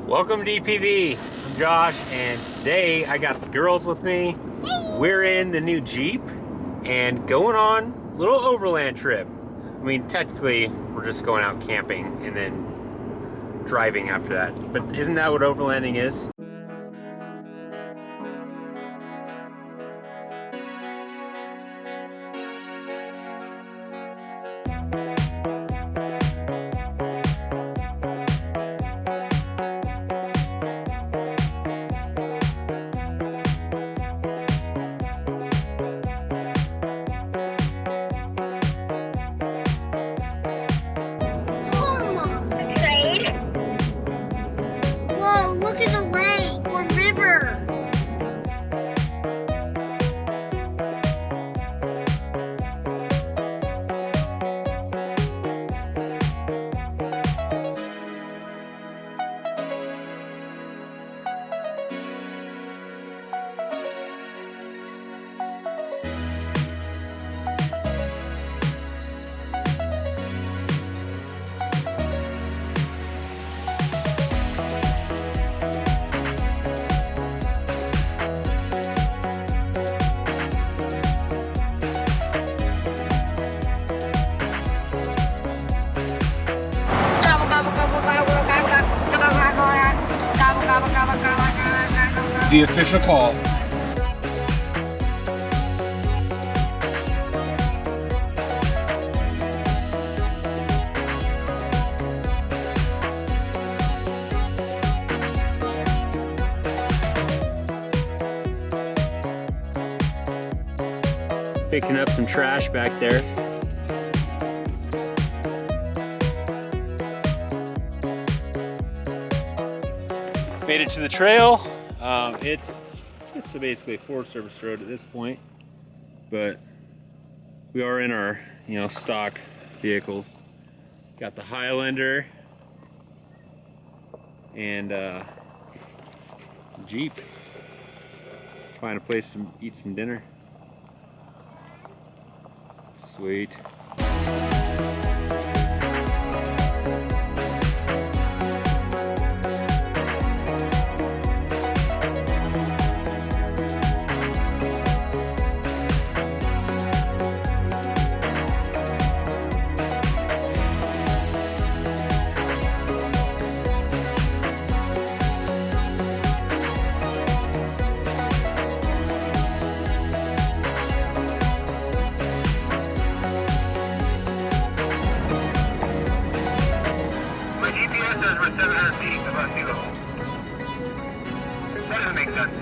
Welcome to DPV. I'm Josh, and today I got the girls with me. We're in the new Jeep and going on a little overland trip. I mean, technically, we're just going out camping and then driving after that. But isn't that what overlanding is? Look at the lake or river. The official call. Picking up some trash back there. Made it to the trail. It's basically a Forest Service road at this point, but we are in our, stock vehicles. Got the Highlander and Jeep. Find a place to eat some dinner. Sweet. Says we're 700 feet above sea level. That doesn't make sense.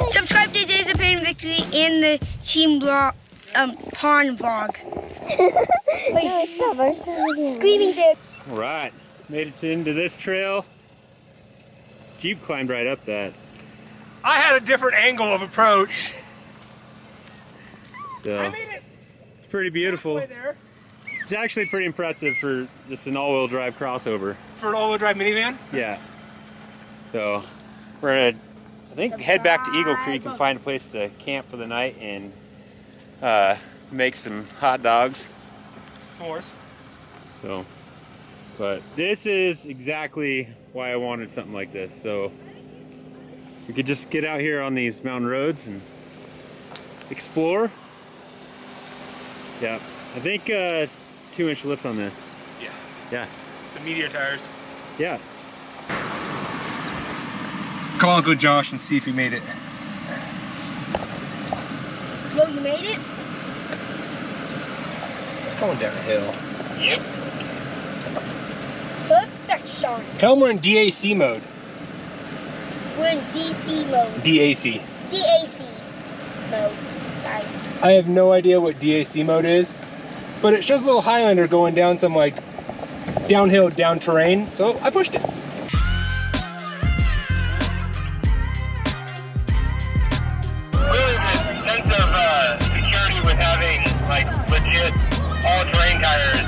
Subscribe to Days of Pain and Victory and the Team Pawn vlog. Wait, no, stop Screaming Dad. All right, made it into this trail. Jeep climbed right up that. I had a different angle of approach. So I made it. it's pretty beautiful. There. It's actually pretty impressive for just an all-wheel drive crossover. For an all-wheel drive minivan? Yeah. So we're gonna, I think, head back to Eagle Creek and find a place to camp for the night and make some hot dogs. s'mores. So, but this is exactly why I wanted something like this. So we could just get out here on these mountain roads and explore. Yeah, I think 2-inch lift on this. Yeah. Yeah. Some Meteor tires. Yeah. Call Uncle Josh and see if he made it. Well, you made it? Going down a hill. Yep. Perfection. Tell him we're in DAC mode. We're in DC mode. DAC. DAC mode. Sorry. I have no idea what DAC mode is, but it shows a little Highlander going down some like downhill, down terrain, so I pushed it. Really the sense of security with having like legit all-terrain tires.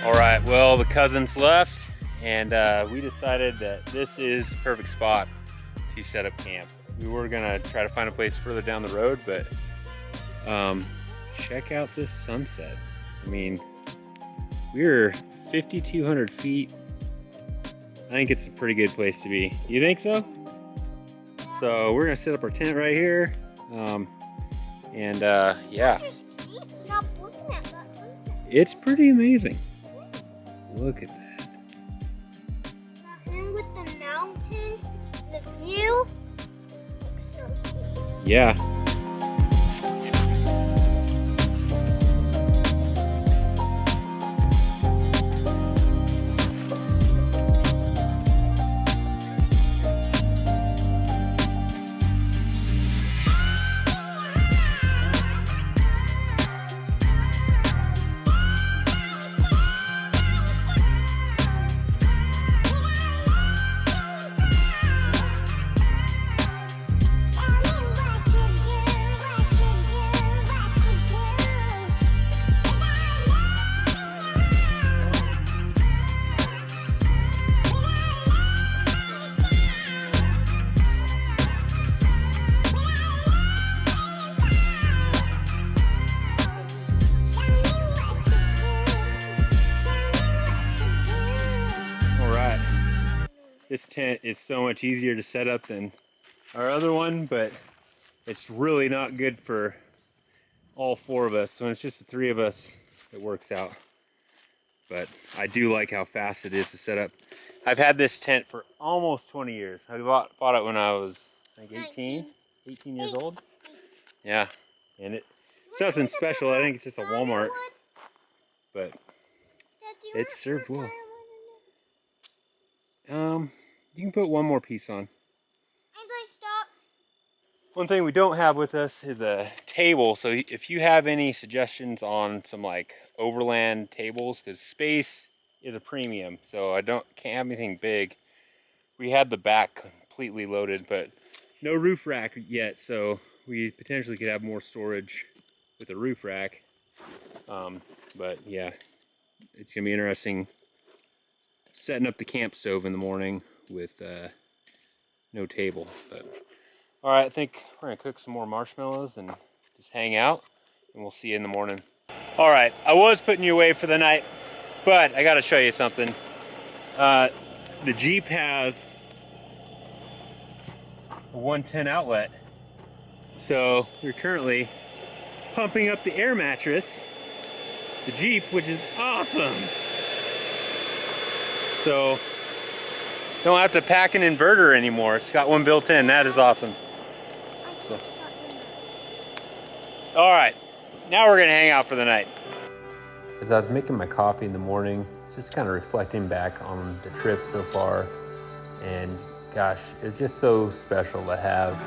All right, well, the cousins left, and we decided that this is the perfect spot to set up camp. We were gonna try to find a place further down the road, but check out this sunset. I mean, we're 5,200 feet. I think it's a pretty good place to be. You think so? So we're gonna set up our tent right here, yeah, Stop looking at that sunset. it's pretty amazing. Look at that. And with the mountains, the view looks so cool. Yeah. This tent is so much easier to set up than our other one, but it's really not good for all four of us. So when it's just the three of us, it works out. But I do like how fast it is to set up. I've had this tent for almost 20 years. I bought it when I was, I think, 18 years old. Yeah, and it's nothing special. I think it's just a Walmart, but it's served well. You can put one more piece on. And I stop. One thing we don't have with us is a table. So if you have any suggestions on some like Overland tables, because space is a premium, so I can't have anything big. We had the back completely loaded, but no roof rack yet. So we potentially could have more storage with a roof rack. But yeah, it's gonna be interesting setting up the camp stove in the morning with no table. But all right, I think we're gonna cook some more marshmallows and just hang out, and we'll see you in the morning. All right, I was putting you away for the night, but I gotta show you something. The Jeep has a 110 outlet, so we're currently pumping up the air mattress, the Jeep, which is awesome. So don't have to pack an inverter anymore. It's got one built in. That is awesome. So. All right, now we're gonna hang out for the night. As I was making my coffee in the morning, just kind of reflecting back on the trip so far, and gosh, it's just so special to have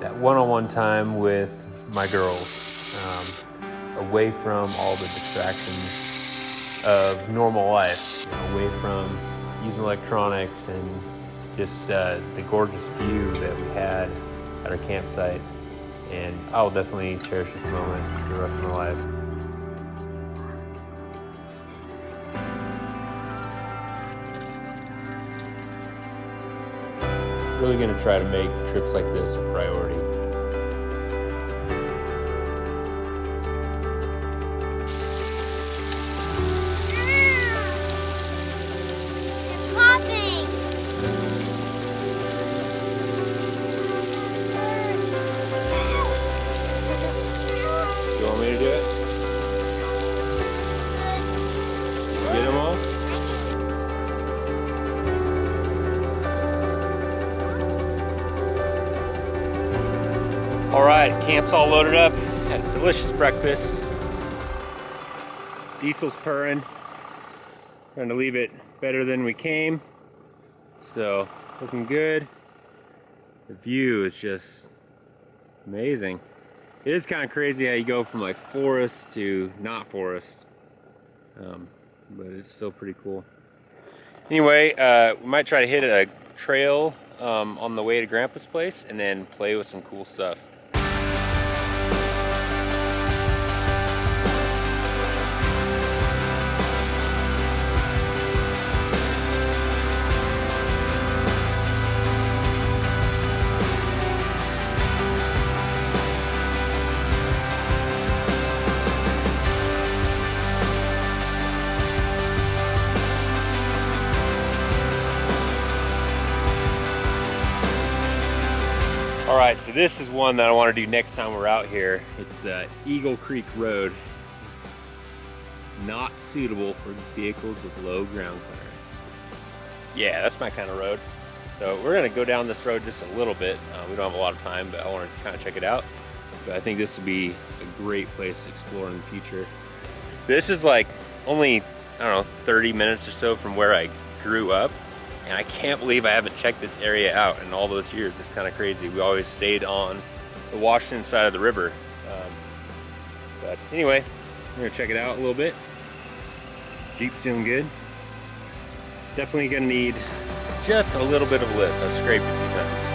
that one-on-one time with my girls, away from all the distractions of normal life, away from using electronics and just the gorgeous view that we had at our campsite. And I'll definitely cherish this moment for the rest of my life. really gonna try to make trips like this a priority. You want me to do it? Get them all? All right, camp's all loaded up. Had a delicious breakfast. Diesel's purring. Trying to leave it better than we came. So, looking good. The view is just amazing. It is kind of crazy how you go from like forest to not forest. But it's still pretty cool. Anyway, we might try to hit a trail on the way to Grandpa's place and then play with some cool stuff. All right, so this is one that I want to do next time we're out here. It's the Eagle Creek Road. Not suitable for vehicles with low ground clearance. Yeah, that's my kind of road. So we're gonna go down this road just a little bit. We don't have a lot of time, but I want to kind of check it out. But I think this would be a great place to explore in the future. This is like only, I don't know, 30 minutes or so from where I grew up. And I can't believe I haven't checked this area out in all those years. It's kind of crazy. We always stayed on the Washington side of the river. But anyway, we're gonna check it out a little bit. Jeep's doing good. Definitely gonna need just a little bit of lift. I've scraped a few times.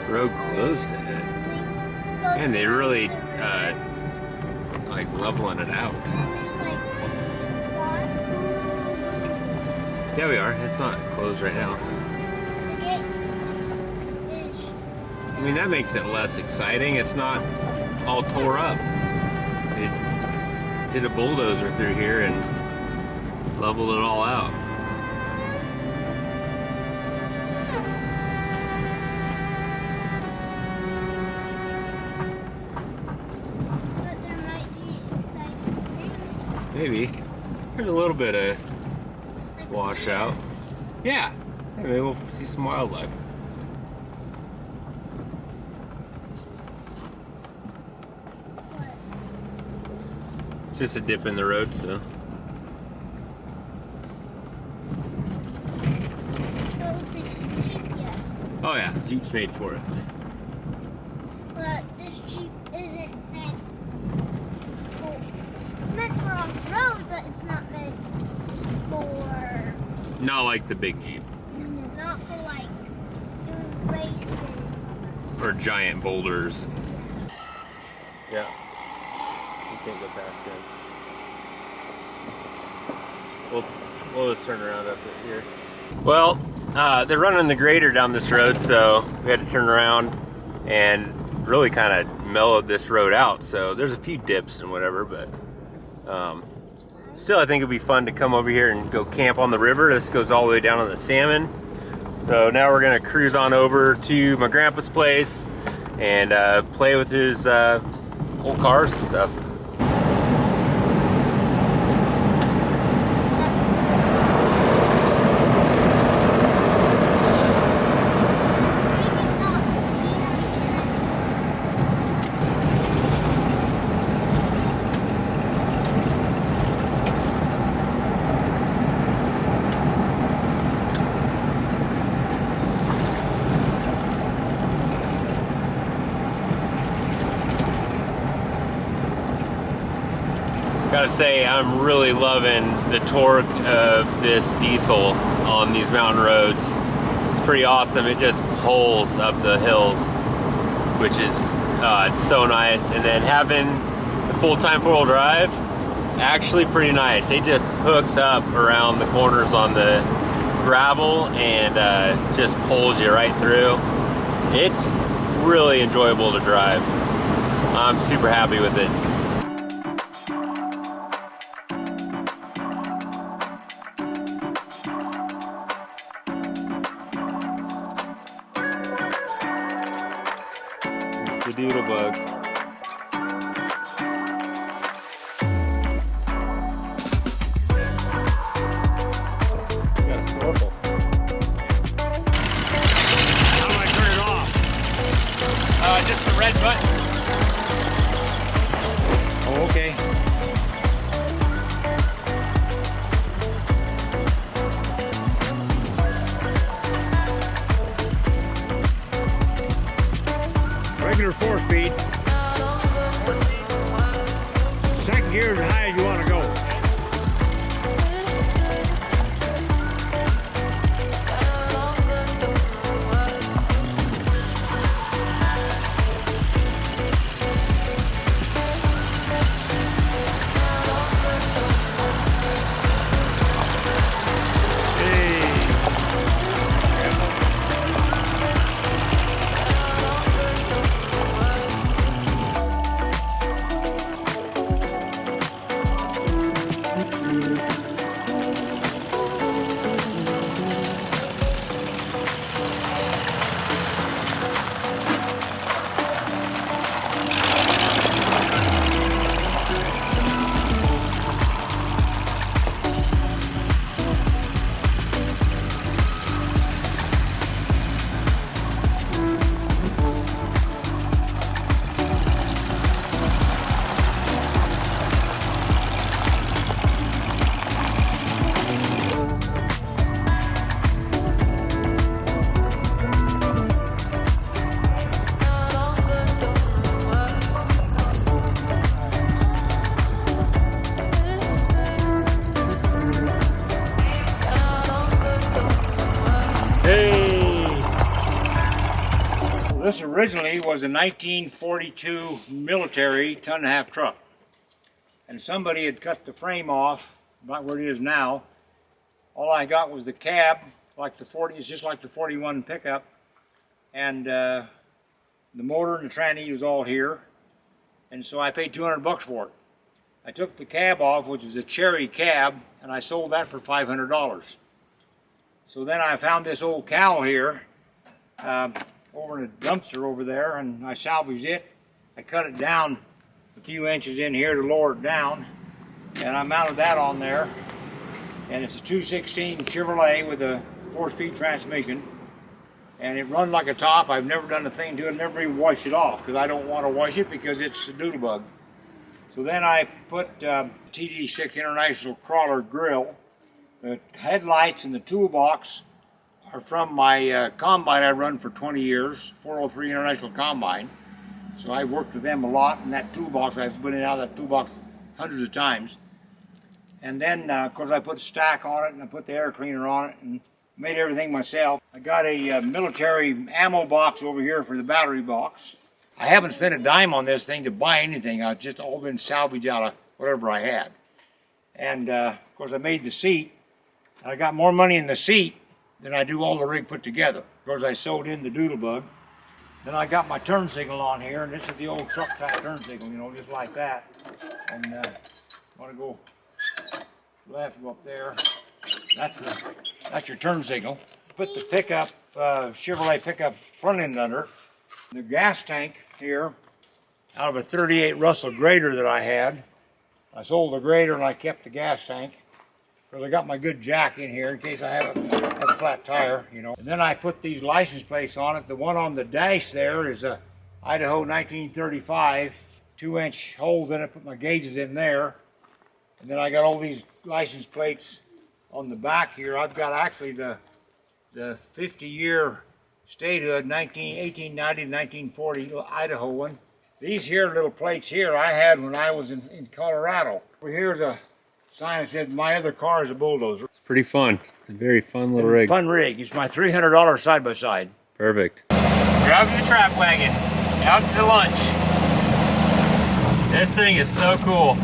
Road closed ahead. And they really like leveling it out. Yeah, we are. It's not closed right now. I mean, that makes it less exciting. It's not all tore up. They did a bulldozer through here and leveled it all out. Maybe. There's a little bit of washout. Yeah. Maybe we'll see some wildlife. It's just a dip in the road, so. Oh yeah, Jeep's made for it. But this Jeep isn't meant for, it's meant for off-road, but it's not meant for... Not like the big Jeep. Not for like doing races. Or giant boulders. Yeah. You can't go past them. We'll just turn around up here. Well, they're running the grader down this road, so we had to turn around and really kind of mellowed this road out. So there's a few dips and whatever, but still I think it'd be fun to come over here and go camp on the river. This goes all the way down on the Salmon. So now we're gonna cruise on over to my grandpa's place and play with his old cars and stuff. Gotta say, I'm really loving the torque of this diesel on these mountain roads. It's pretty awesome. It just pulls up the hills. which is it's so nice. And then having the full-time four-wheel drive, actually pretty nice. It just hooks up around the corners on the gravel and just pulls you right through. It's really enjoyable to drive. I'm super happy with it. It's the doodle bug. Got a snorkel. How do I turn it off? Just the red button. Oh, okay. Regular 4-speed. Second gear is as high as you want to go. This originally was a 1942 military 1.5-ton truck, and somebody had cut the frame off about where it is now. All I got was the cab, like the 40, it's just like the 41 pickup, and the motor and the tranny was all here, and so I paid $200 for it. I took the cab off, which is a Cherokee cab, and I sold that for $500. So then I found this old cow here, over in a dumpster over there, and I salvaged it. I cut it down a few inches in here to lower it down, and I mounted that on there. And it's a 216 Chevrolet with a 4-speed transmission, and it runs like a top. I've never done a thing to it, never even washed it off, because I don't want to wash it because it's a doodle bug. So then I put TD6 International Crawler grill. The headlights and the toolbox are from my combine I run for 20 years, 403 International Combine. So I worked with them a lot, and that toolbox, I've been in and out of that toolbox hundreds of times. And then, of course, I put a stack on it, and I put the air cleaner on it, and made everything myself. I got a military ammo box over here for the battery box. I haven't spent a dime on this thing to buy anything. I've just all been salvaged out of whatever I had. And, of course, I made the seat. I got more money in the seat than I do all the rig put together. Of course, I sewed in the doodle bug. Then I got my turn signal on here, and this is the old truck type turn signal, you know, just like that. And want to go left, go up there. That's your turn signal. Put the pickup, Chevrolet pickup front end under. The gas tank here, out of a 38 Russell grader that I had. I sold the grader and I kept the gas tank, because I got my good jack in here in case I have a flat tire, you know. And then I put these license plates on it. The one on the dash there is a Idaho 1935, 2-inch holes in it, put my gauges in there. And then I got all these license plates on the back here. I've got actually the 50-year statehood, 1890 to 1940 Idaho one. These here little plates here I had when I was in Colorado. Here's a sign that said, "My other car is a bulldozer." It's pretty fun. A very fun little rig. Fun rig. It's my $300 side-by-side. Perfect. Driving the trap wagon. out to lunch. This thing is so cool.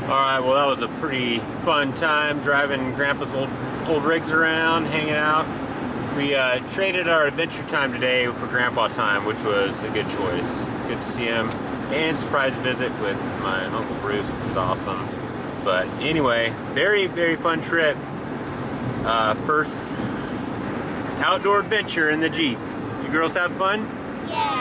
Alright, well that was a pretty fun time driving Grandpa's old rigs around, hanging out. We traded our adventure time today for Grandpa time, which was a good choice. Good to see him. And surprise visit with my Uncle Bruce, which was awesome. But anyway, very, very fun trip. First outdoor adventure in the Jeep. You girls have fun? Yeah.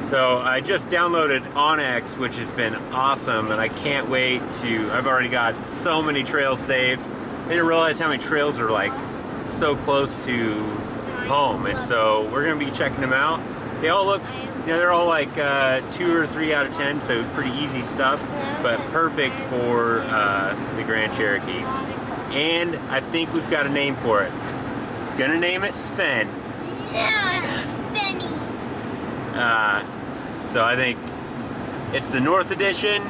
So I just downloaded onX, which has been awesome, and I can't wait to, I've already got so many trails saved. I didn't realize how many trails are like so close to home, and so we're gonna be checking them out. They all look, you know, they're all like 2 or 3 out of 10, so pretty easy stuff, but perfect for the Grand Cherokee. And I think we've got a name for it. Gonna name it Sven. No, Spenny. So I think it's the North Edition.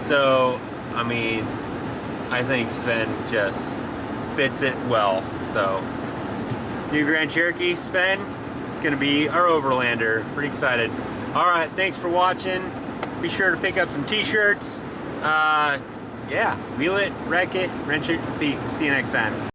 So, I mean, I think Sven just fits it well. So, new Grand Cherokee, Sven. It's gonna be our Overlander. Pretty excited. All right, thanks for watching. Be sure to pick up some t-shirts. Yeah, wheel it, wreck it, wrench it, repeat. See you next time.